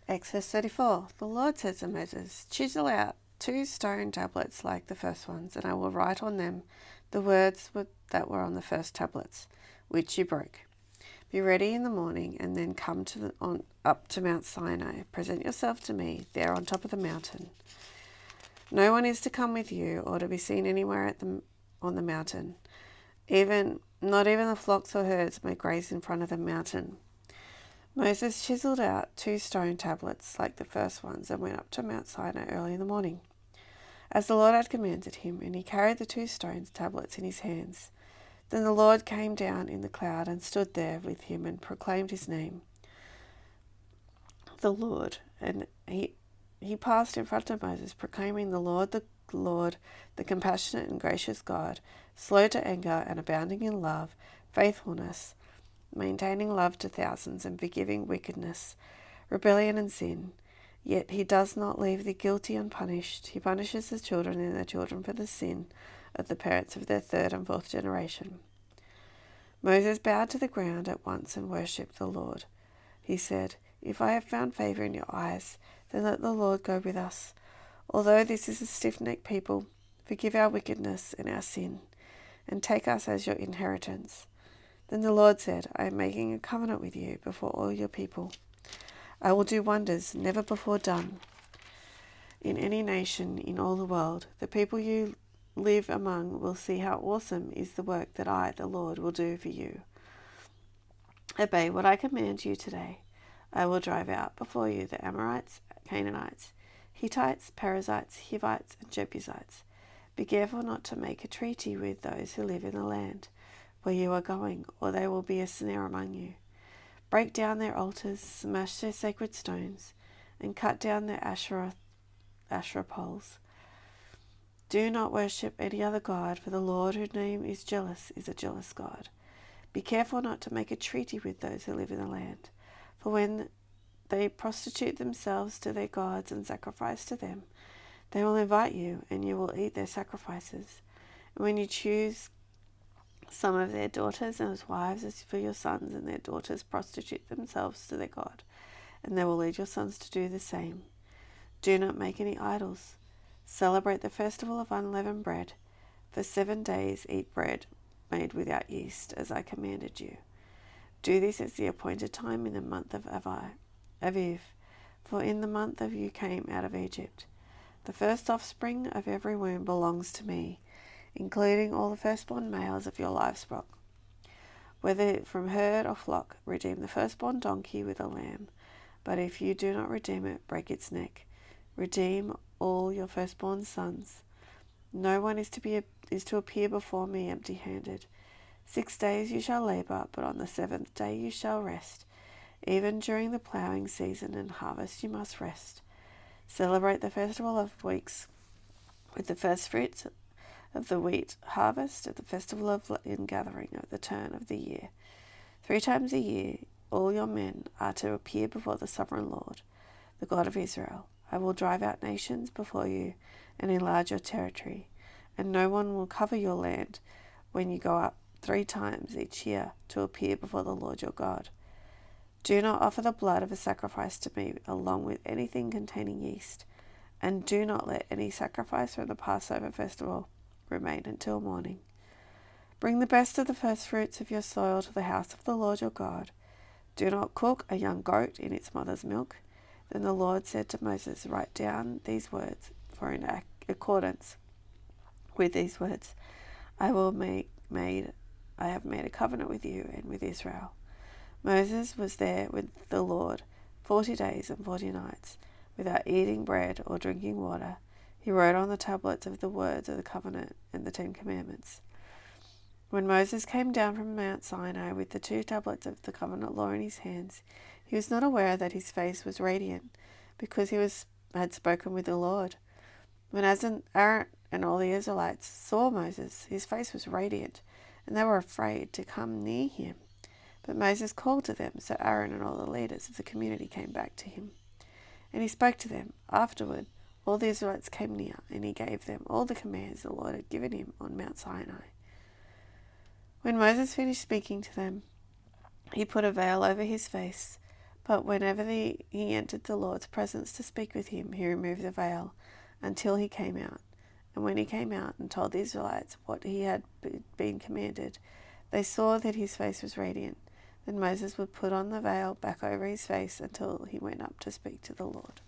Exodus 34. The Lord said to Moses, "Chisel out 2 stone tablets like the first ones, and I will write on them the words that were on the first tablets, which you broke. Be ready in the morning, and then come up to Mount Sinai. Present yourself to me there on top of the mountain. No one is to come with you or to be seen anywhere on the mountain. Not even the flocks or herds may graze in front of the mountain." Moses chiseled out 2 stone tablets like the first ones and went up to Mount Sinai early in the morning, as the Lord had commanded him, and he carried the 2 stone tablets in his hands. Then the Lord came down in the cloud and stood there with him and proclaimed his name, the Lord. And he passed in front of Moses, proclaiming, the Lord, the compassionate and gracious God, slow to anger and abounding in love, faithfulness, maintaining love to thousands, and forgiving wickedness, rebellion, and sin. Yet he does not leave the guilty unpunished. He punishes the children and their children for the sin of the parents of their 3rd and 4th generation. Moses bowed to the ground at once and worshipped the Lord. He said, "If I have found favor in your eyes, then let the Lord go with us. Although this is a stiff-necked people, forgive our wickedness and our sin, and take us as your inheritance." Then the Lord said, "I am making a covenant with you before all your people. I will do wonders never before done in any nation in all the world. The people you live among will see how awesome is the work that I, the Lord, will do for you. Obey what I command you today. I will drive out before you the Amorites, Canaanites, Hittites, Perizzites, Hivites, and Jebusites. Be careful not to make a treaty with those who live in the land where you are going, or they will be a snare among you. Break down their altars, smash their sacred stones, and cut down their Asherah poles. Do not worship any other god, for the Lord, whose name is jealous, is a jealous God. Be careful not to make a treaty with those who live in the land, for when they prostitute themselves to their gods and sacrifice to them, they will invite you, and you will eat their sacrifices. And when you choose some of their daughters as wives as for your sons, and their daughters prostitute themselves to their God, and they will lead your sons to do the same. Do not make any idols. Celebrate the festival of unleavened bread. For 7 days eat bread made without yeast, as I commanded you. Do this at the appointed time in the month of Aviv, for in the month of you came out of Egypt. The first offspring of every womb belongs to me, including all the firstborn males of your livestock. Whether from herd or flock, redeem the firstborn donkey with a lamb. But if you do not redeem it, break its neck. Redeem all your firstborn sons. No one is to appear before me empty-handed. 6 days you shall labor, but on the 7th day you shall rest. Even during the plowing season and harvest you must rest. Celebrate the festival of weeks with the first fruits of the wheat harvest, at the festival of ingathering at the turn of the year. 3 times a year all your men are to appear before the sovereign Lord, the God of Israel. I will drive out nations before you and enlarge your territory, and no one will cover your land when you go up 3 times each year to appear before the Lord your God. Do not offer the blood of a sacrifice to me along with anything containing yeast, and do not let any sacrifice from the Passover festival remain until morning. Bring the best of the first fruits of your soil to the house of the Lord your God. Do not cook a young goat in its mother's milk. Then the Lord said to Moses, "Write down these words, for in accordance with these words I have made a covenant with you and with Israel." Moses was there with the Lord 40 days and 40 nights, without eating bread or drinking water. He wrote on the tablets of the words of the covenant and the 10 commandments. When Moses came down from Mount Sinai with the 2 tablets of the covenant law in his hands, he was not aware that his face was radiant, because he had spoken with the Lord. When Aaron and all the Israelites saw Moses, his face was radiant, and they were afraid to come near him. But Moses called to them, so Aaron and all the leaders of the community came back to him. And he spoke to them. Afterward, all the Israelites came near, and he gave them all the commands the Lord had given him on Mount Sinai. When Moses finished speaking to them, he put a veil over his face, But whenever he entered the Lord's presence to speak with him, he removed the veil until he came out. And when he came out and told the Israelites what he had been commanded, they saw that his face was radiant. Then Moses would put on the veil back over his face until he went up to speak to the Lord.